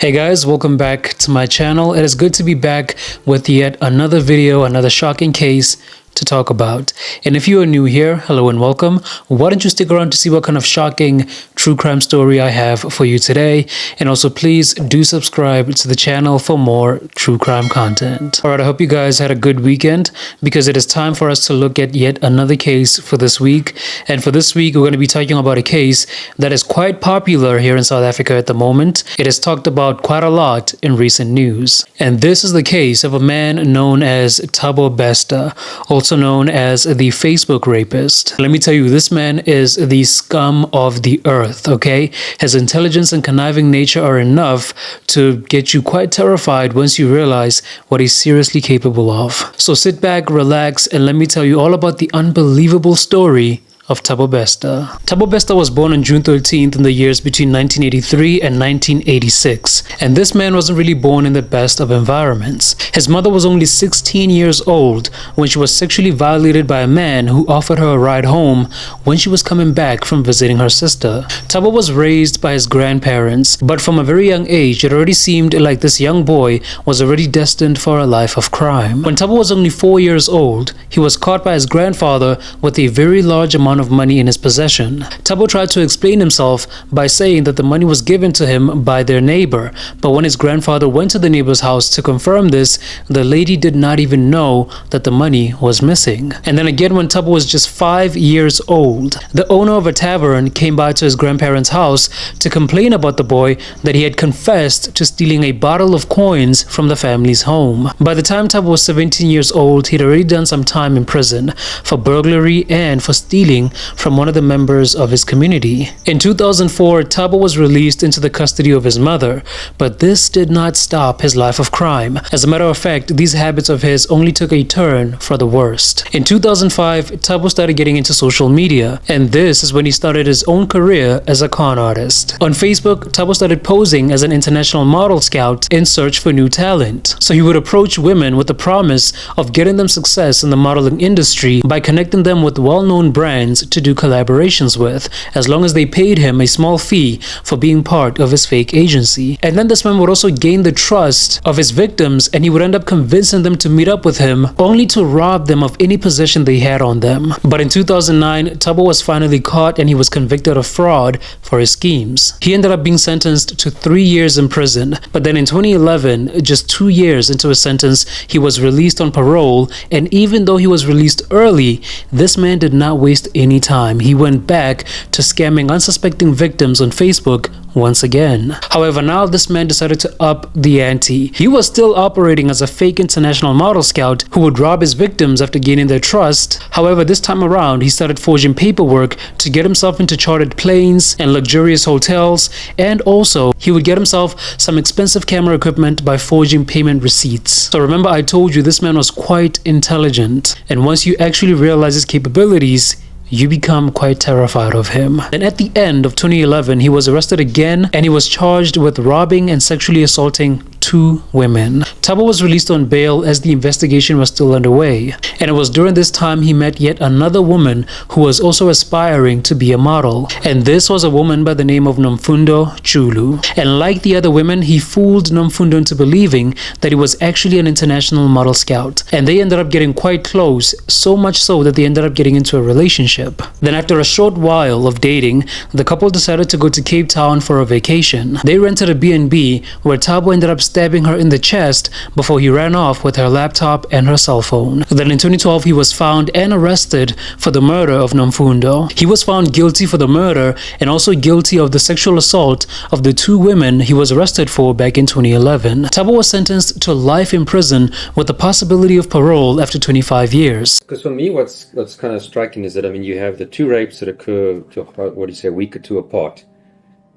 Hey guys, welcome back to my channel. It is good to be back with yet another video, another shocking case to talk about. And if you are new here, hello and welcome. Why don't you stick around to see what kind of shocking true crime story I have for you today. And also please do subscribe to the channel for more true crime content. Alright, I hope you guys had a good weekend because it is time for us to look at yet another case for this week. And for this week, we're going to be talking about a case that is quite popular here in South Africa at the moment. It is talked about quite a lot in recent news. And this is the case of a man known as Thabo Bester, also known as the Facebook rapist. Let me tell you, this man is the scum of the earth, okay? His intelligence and conniving nature are enough to get you quite terrified once you realize what he's seriously capable of. So sit back, relax, and let me tell you all about the unbelievable story of Thabo Bester. Thabo Bester was born on June 13th in the years between 1983 and 1986. And this man wasn't really born in the best of environments. His mother was only 16 years old when she was sexually violated by a man who offered her a ride home when she was coming back from visiting her sister. Thabo was raised by his grandparents, but from a very young age, it already seemed like this young boy was already destined for a life of crime. When Thabo was only 4 years old, he was caught by his grandfather with a very large amount of money in his possession. Thabo tried to explain himself by saying that the money was given to him by their neighbor, but when his grandfather went to the neighbor's house to confirm this, the lady did not even know that the money was missing. And then again, when Thabo was just 5 years old, the owner of a tavern came by to his grandparents' house to complain about the boy that he had confessed to stealing a bottle of coins from the family's home. By the time Thabo was 17 years old, he'd already done some time in prison for burglary and for stealing from one of the members of his community. In 2004, Thabo was released into the custody of his mother, but this did not stop his life of crime. As a matter of fact, these habits of his only took a turn for the worst. In 2005, Thabo started getting into social media, and this is when he started his own career as a con artist. On Facebook, Thabo started posing as an international model scout in search for new talent. So he would approach women with the promise of getting them success in the modeling industry by connecting them with well-known brands to do collaborations with, as long as they paid him a small fee for being part of his fake agency. And then this man would also gain the trust of his victims, and he would end up convincing them to meet up with him, only to rob them of any possession they had on them. But in 2009, Thabo was finally caught and he was convicted of fraud for his schemes. He ended up being sentenced to 3 years in prison, but then in 2011, just 2 years into his sentence, he was released on parole, and even though he was released early, this man did not waste any time. He went back to scamming unsuspecting victims on Facebook once again. However, now this man decided to up the ante. He was still operating as a fake international model scout who would rob his victims after gaining their trust. However, this time around, he started forging paperwork to get himself into chartered planes and luxurious hotels, and also he would get himself some expensive camera equipment by forging payment receipts. So remember, I told you this man was quite intelligent, and once you actually realize his capabilities, you become quite terrified of him. And at the end of 2011, he was arrested again and he was charged with robbing and sexually assaulting 2 women. Thabo was released on bail as the investigation was still underway. And it was during this time he met yet another woman who was also aspiring to be a model. And this was a woman by the name of Nomfundo Chulu. And like the other women, he fooled Nomfundo into believing that he was actually an international model scout. And they ended up getting quite close, so much so that they ended up getting into a relationship. Then after a short while of dating, the couple decided to go to Cape Town for a vacation. They rented a B&B where Thabo ended up stabbing her in the chest before he ran off with her laptop and her cell phone. Then in 2012, he was found and arrested for the murder of Nomfundo. He was found guilty for the murder and also guilty of the sexual assault of the 2 women he was arrested for back in 2011. Thabo was sentenced to life in prison with the possibility of parole after 25 years. Because for me, what's kind of striking is that, I mean, you have the 2 rapes that occur, a week or 2 apart.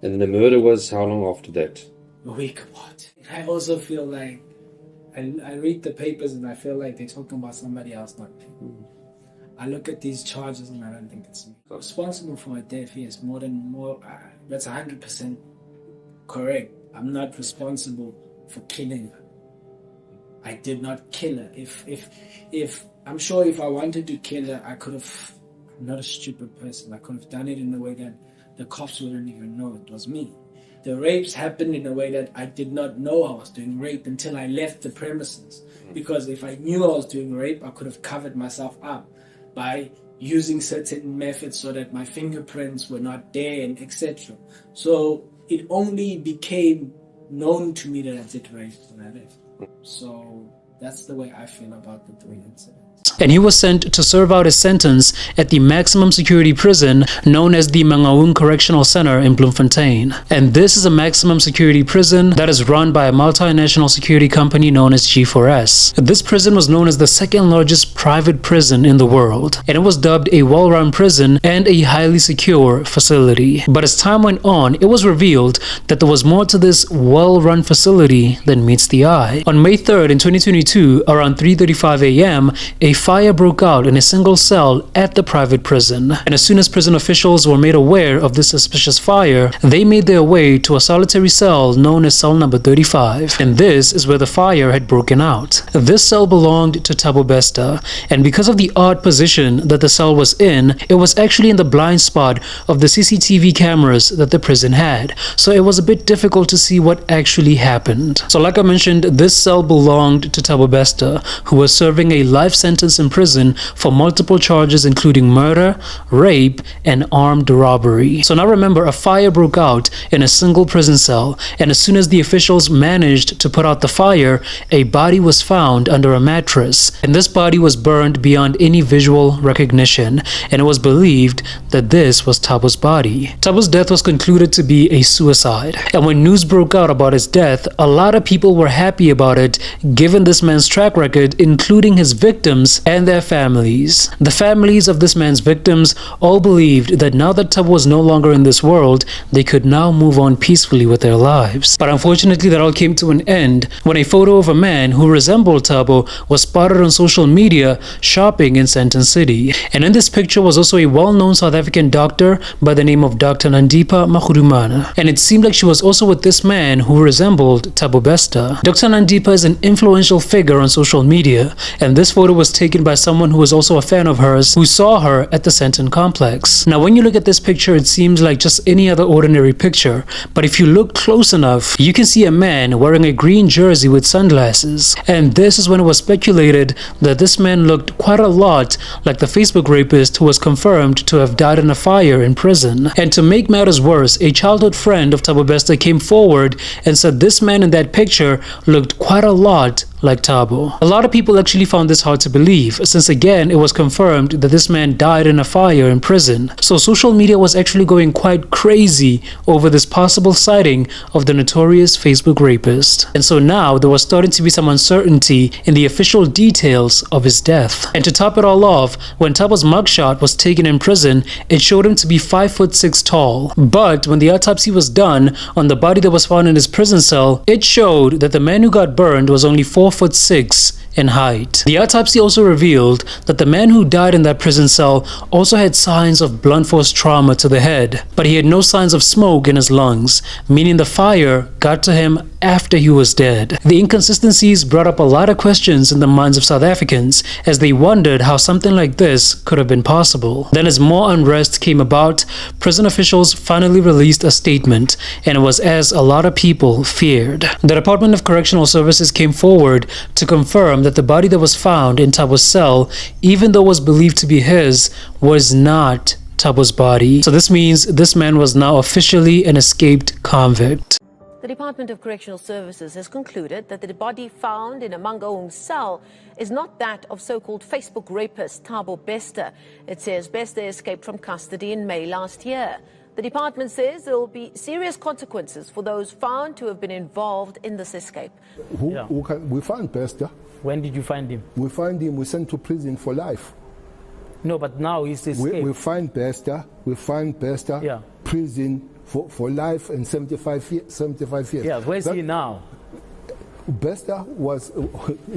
And then the murder was how long after that? A week apart. I also feel like, I read the papers and I feel like they're talking about somebody else, not me. I look at these charges and I don't think it's me. Responsible for my death, yes, that's 100% correct. I'm not responsible for killing her. I did not kill her. If I'm sure if I wanted to kill her, I could have. I'm not a stupid person. I could have done it in a way that the cops wouldn't even know it was me. the rapes happened in a way that I did not know I was doing rape until I left the premises. Because if I knew I was doing rape, I could have covered myself up by using certain methods so that my fingerprints were not there and etc. So it only became known to me that I did rape when I left. So that's the way I feel about the 3 incidents. And he was sent to serve out his sentence at the maximum security prison known as the Mangaung Correctional Center in Bloemfontein. And this is a maximum security prison that is run by a multinational security company known as G4S. This prison was known as the second largest private prison in the world, and it was dubbed a well-run prison and a highly secure facility. But as time went on, it was revealed that there was more to this well-run facility than meets the eye. On May 3rd in 2022, around 3:35 a.m., a fire broke out in a single cell at the private prison. And as soon as prison officials were made aware of this suspicious fire, they made their way to a solitary cell known as cell number 35. And this is where the fire had broken out. This cell belonged to Thabo Bester, and because of the odd position that the cell was in, it was actually in the blind spot of the CCTV cameras that the prison had. So it was a bit difficult to see what actually happened. So like I mentioned, this cell belonged to Thabo Bester, who was serving a life sentence in prison for multiple charges including murder, rape, and armed robbery. So now remember, a fire broke out in a single prison cell, and as soon as the officials managed to put out the fire, a body was found under a mattress, and this body was burned beyond any visual recognition, and it was believed that this was Thabo's body. Thabo's death was concluded to be a suicide, and when news broke out about his death, a lot of people were happy about it given this man's track record, including his victims and their families. The families of this man's victims all believed that now that Thabo was no longer in this world, they could now move on peacefully with their lives. But unfortunately, that all came to an end when a photo of a man who resembled Thabo was spotted on social media shopping in Sandton City. And in this picture was also a well-known South African doctor by the name of Dr. Nandipa Magudumana. And it seemed like she was also with this man who resembled Thabo Bester. Dr. Nandipa is an influential figure on social media, and this photo was taken by someone who was also a fan of hers who saw her at the Sandton complex. Now when you look at this picture, it seems like just any other ordinary picture, but if you look close enough, you can see a man wearing a green jersey with sunglasses. And this is when it was speculated that this man looked quite a lot like the Facebook rapist who was confirmed to have died in a fire in prison. And to make matters worse, a childhood friend of Thabo Bester came forward and said this man in that picture looked quite a lot like Thabo. A lot of people actually found this hard to believe, since again it was confirmed that this man died in a fire in prison. So social media was actually going quite crazy over this possible sighting of the notorious Facebook rapist. And so now there was starting to be some uncertainty in the official details of his death. And to top it all off, when Thabo's mugshot was taken in prison, it showed him to be 5'6" tall. But when the autopsy was done on the body that was found in his prison cell, it showed that the man who got burned was only 4'6" in height. The autopsy also revealed that the man who died in that prison cell also had signs of blunt force trauma to the head, but he had no signs of smoke in his lungs, meaning the fire got to him after he was dead. The inconsistencies brought up a lot of questions in the minds of South Africans as they wondered how something like this could have been possible. Then as more unrest came about, prison officials finally released a statement, and it was as a lot of people feared. The Department of Correctional Services came forward to confirm that the body that was found in Thabo's cell, even though it was believed to be his, was not Thabo's body. So this means this man was now officially an escaped convict. The Department of Correctional Services has concluded that the body found in a Mangaung cell is not that of so-called Facebook rapist Thabo Bester. It says Bester escaped from custody in May last year. The department says there will be serious consequences for those found to have been involved in this escape. We found Bester. When did you find him? We find him, we sent to prison for life. No, but now he's escaped. We find Bester, yeah. Prison for life and 75 years. Yeah, where's he now? Bester was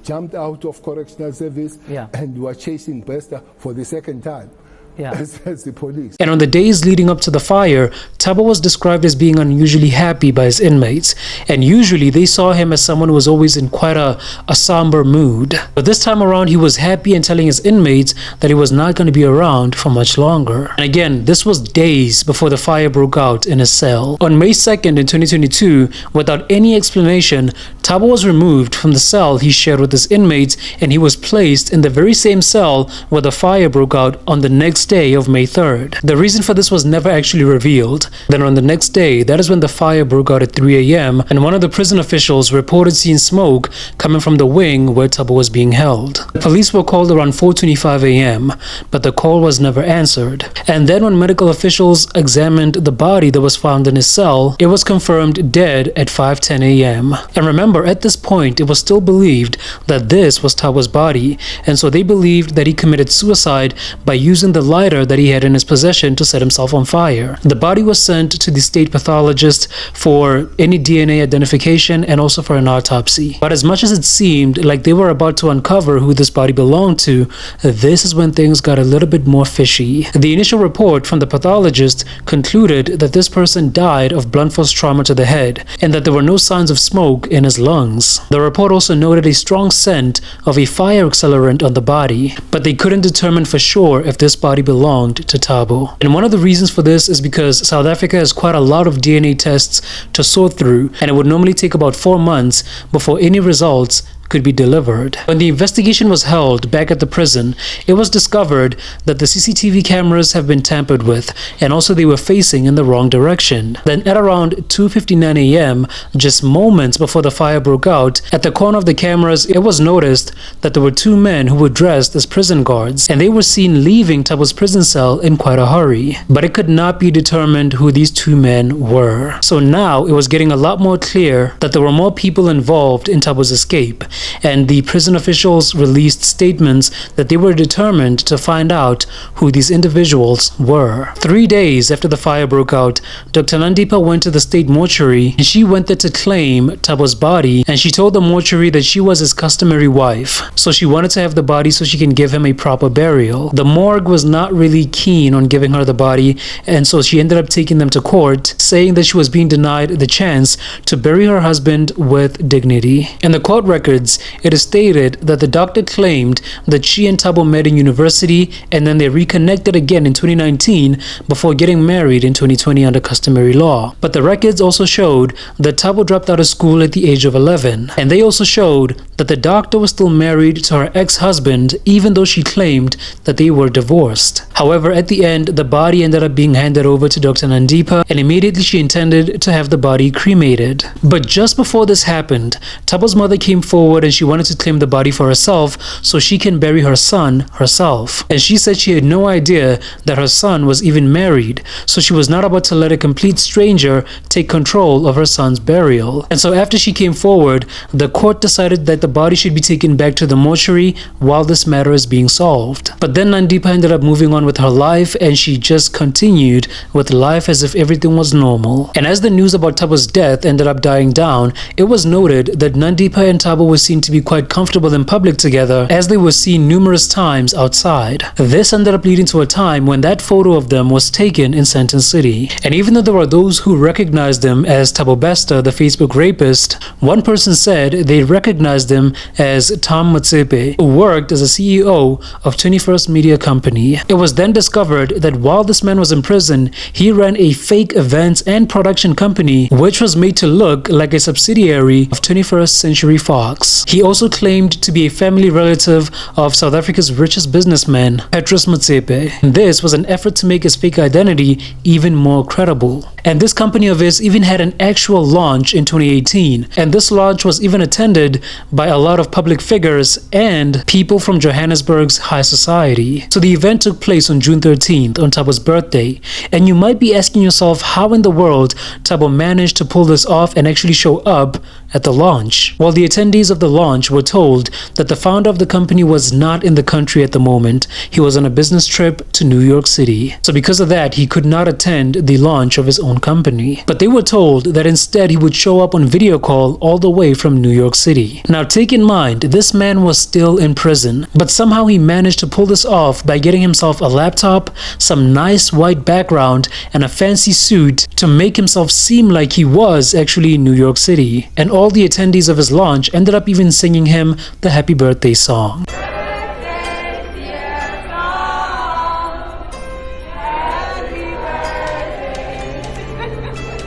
jumped out of correctional service, yeah. And we are chasing Bester for the second time. Yeah. As the police. And on the days leading up to the fire, Thabo was described as being unusually happy by his inmates, and usually they saw him as someone who was always in quite a somber mood. But this time around, he was happy and telling his inmates that he was not going to be around for much longer. And again, this was days before the fire broke out in his cell. On May 2nd in 2022, without any explanation, Thabo was removed from the cell he shared with his inmates, and he was placed in the very same cell where the fire broke out on the next day of May 3rd. The reason for this was never actually revealed. Then on the next day, that is when the fire broke out at 3 a.m. and one of the prison officials reported seeing smoke coming from the wing where Thabo was being held. The police were called around 4:25 a.m., but the call was never answered. And then when medical officials examined the body that was found in his cell, it was confirmed dead at 5:10 a.m. And remember, at this point, it was still believed that this was Thabo's body, and so they believed that he committed suicide by using the lighter that he had in his possession to set himself on fire. The body was sent to the state pathologist for any DNA identification and also for an autopsy. But as much as it seemed like they were about to uncover who this body belonged to, this is when things got a little bit more fishy. The initial report from the pathologist concluded that this person died of blunt force trauma to the head and that there were no signs of smoke in his lungs. The report also noted a strong scent of a fire accelerant on the body, but they couldn't determine for sure if this body belonged to Thabo. And one of the reasons for this is because South Africa has quite a lot of DNA tests to sort through, and it would normally take about 4 months before any results could be delivered. When the investigation was held back at the prison, it was discovered that the CCTV cameras have been tampered with, and also they were facing in the wrong direction. Then at around 2:59 a.m., just moments before the fire broke out, at the corner of the cameras, it was noticed that there were 2 men who were dressed as prison guards, and they were seen leaving Thabo's prison cell in quite a hurry. But it could not be determined who these 2 men were. So now it was getting a lot more clear that there were more people involved in Thabo's escape, and the prison officials released statements that they were determined to find out who these individuals were. 3 days after the fire broke out, Dr. Nandipa went to the state mortuary, and she went there to claim Thabo's body, and she told the mortuary that she was his customary wife, so she wanted to have the body so she can give him a proper burial. The morgue was not really keen on giving her the body, and so she ended up taking them to court, saying that she was being denied the chance to bury her husband with dignity. In the court records, it is stated that the doctor claimed that she and Thabo met in university, and then they reconnected again in 2019 before getting married in 2020 under customary law. But the records also showed that Thabo dropped out of school at the age of 11, and they also showed that the doctor was still married to her ex-husband even though she claimed that they were divorced. However, at the end, the body ended up being handed over to Dr. Nandipa, and immediately she intended to have the body cremated. But just before this happened, Thabo's mother came forward and she wanted to claim the body for herself so she can bury her son herself. And she said she had no idea that her son was even married, so she was not about to let a complete stranger take control of her son's burial. And so after she came forward, the court decided that the body should be taken back to the mortuary while this matter is being solved. But then Nandipa ended up moving on with her life, and she just continued with life as if everything was normal. And as the news about Thabo's death ended up dying down, it was noted that Nandipa and Thabo were seen to be quite comfortable in public together, as they were seen numerous times outside. This ended up leading to a time when that photo of them was taken in Sandton City. And even though there were those who recognized him as Thabo Bester, the Facebook rapist, one person said they recognized him as Tom Motsepe, who worked as a CEO of 21st Media Company. It was then discovered that while this man was in prison, he ran a fake events and production company which was made to look like a subsidiary of 21st Century Fox. He also claimed to be a family relative of South Africa's richest businessman, Petrus Motsepe. This was an effort to make his fake identity even more credible. And this company of his even had an actual launch in 2018, and this launch was even attended by a lot of public figures and people from Johannesburg's high society. So the event took place on June 13th, on Thabo's birthday, and you might be asking yourself how in the world Thabo managed to pull this off and actually show up at the launch. While the attendees of the launch were told that the founder of the company was not in the country at the moment, he was on a business trip to New York City. So because of that, he could not attend the launch of his own company. But they were told that instead he would show up on video call all the way from New York City. Now take in mind, this man was still in prison, but somehow he managed to pull this off by getting himself a laptop, some nice white background, and a fancy suit to make himself seem like he was actually in New York City. And all the attendees of his launch ended up even singing him the happy birthday song.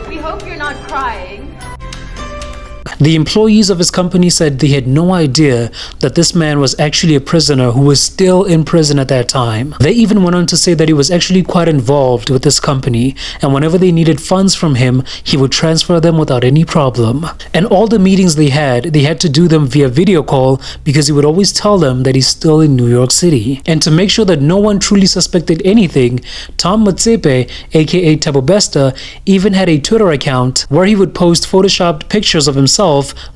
We hope you're not crying. The employees of his company said they had no idea that this man was actually a prisoner who was still in prison at that time. They even went on to say that he was actually quite involved with this company, and whenever they needed funds from him, he would transfer them without any problem. And all the meetings they had to do them via video call because he would always tell them that he's still in New York City. And to make sure that no one truly suspected anything, Tom Motsepe, aka Thabo Bester, even had a Twitter account where he would post photoshopped pictures of himself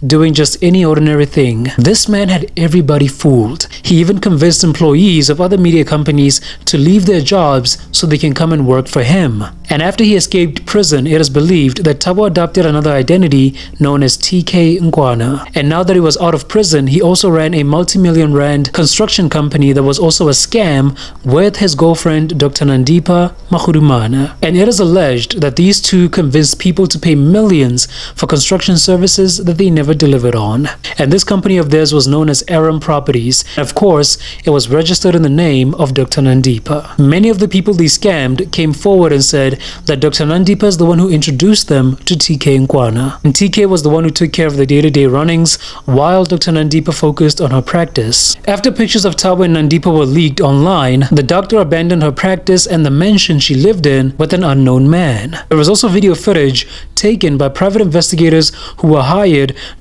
doing just any ordinary thing. This man had everybody fooled. He even convinced employees of other media companies to leave their jobs so they can come and work for him. And after he escaped prison, it is believed that Thabo adopted another identity known as A.K.A. And now that he was out of prison, he also ran a multi-million rand construction company that was also a scam with his girlfriend Dr. Nandipa Makhudumana. And it is alleged that these two convinced people to pay millions for construction services that they never delivered on. And this company of theirs was known as Aram Properties. And of course, it was registered in the name of Dr. Nandipa. Many of the people they scammed came forward and said that Dr. Nandipa is the one who introduced them to TK Nkwana. And TK was the one who took care of the day-to-day runnings while Dr. Nandipa focused on her practice. After pictures of Thabo and Nandipa were leaked online, the doctor abandoned her practice and the mansion she lived in with an unknown man. There was also video footage taken by private investigators who were hired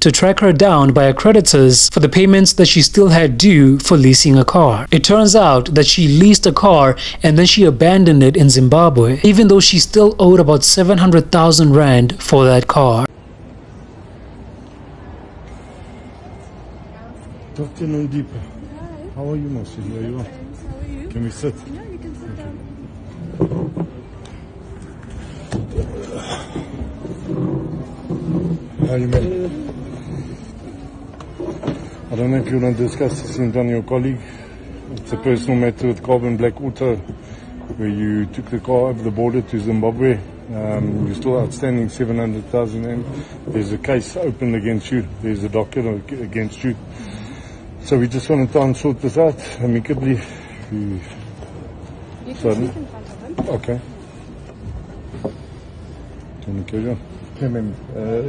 to track her down by her creditors for the payments that she still had due for leasing a car. It turns out that she leased a car and then she abandoned it in Zimbabwe, even though she still owed about 700,000 rand for that car. Dr. Nandipa, how are you, Marcy? Here you are. How are you? Can we sit? Yeah, you can sit down. How are you, man? I don't know if you want to discuss this in front of your colleague. It's a personal matter with Carbon Black Auto, where you took the car over the border to Zimbabwe. You're still outstanding 700,000 rand. There's a case opened against you. There's a docket against you. So we just want to try and sort this out amicably. You can sit in front of him. Okay. Can you carry on? Okay, ma'am.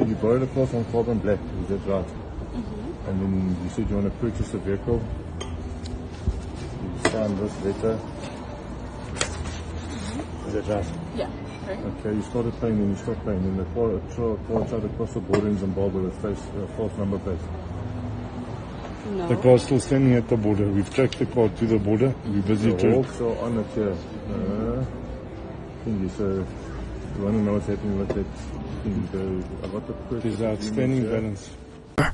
You borrowed a car from Carbon Black, is that right? Mm-hmm. And then you said you want to purchase a vehicle. You signed this letter. Is that right? Yeah. Right. Okay, you started paying and you stopped paying. And the car tried to cross the border in Zimbabwe with false number plate. No. The car's still standing at the border. We've tracked the car to the border. We're busy The hawks are on it here. So you want to know what's happening with that thing? I got the There's outstanding balance.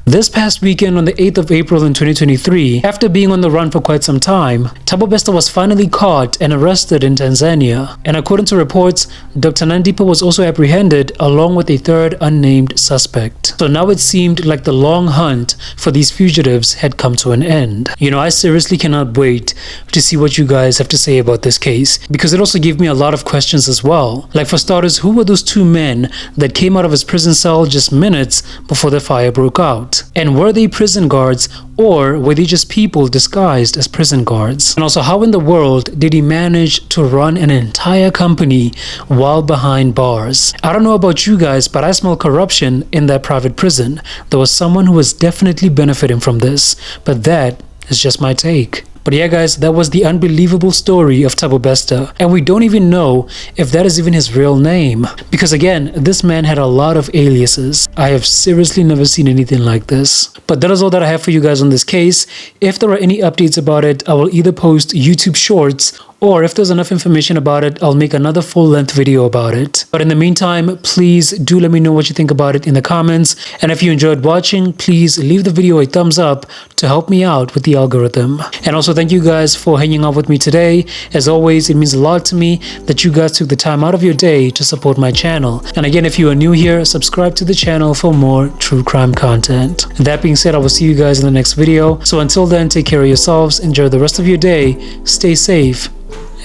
This past weekend on the 8th of April in 2023, after being on the run for quite some time, Thabo Bester was finally caught and arrested in Tanzania. And according to reports, Dr. Nandipa was also apprehended along with a third unnamed suspect. So now it seemed like the long hunt for these fugitives had come to an end. You know, I seriously cannot wait to see what you guys have to say about this case, because it also gave me a lot of questions as well. Like, for starters, who were those two men that came out of his prison cell just minutes before the fire broke out? And were they prison guards, or were they just people disguised as prison guards? And also, how in the world did he manage to run an entire company while behind bars? I don't know about you guys, but I smell corruption in that private prison. There was someone who was definitely benefiting from this, but that is just my take. But yeah guys, that was the unbelievable story of Thabo Bester, and we don't even know if that is even his real name, because again, this man had a lot of aliases. I have seriously never seen anything like this. But that is all that I have for you guys on this case. If there are any updates about it, I will either post YouTube shorts or if there's enough information about it, I'll make another full-length video about it. But in the meantime, please do let me know what you think about it in the comments. And if you enjoyed watching, please leave the video a thumbs up to help me out with the algorithm. And also thank you guys for hanging out with me today. As always, it means a lot to me that you guys took the time out of your day to support my channel. And again, if you are new here, subscribe to the channel for more true crime content. That being said, I will see you guys in the next video. So until then, take care of yourselves, enjoy the rest of your day, stay safe,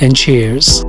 and cheers.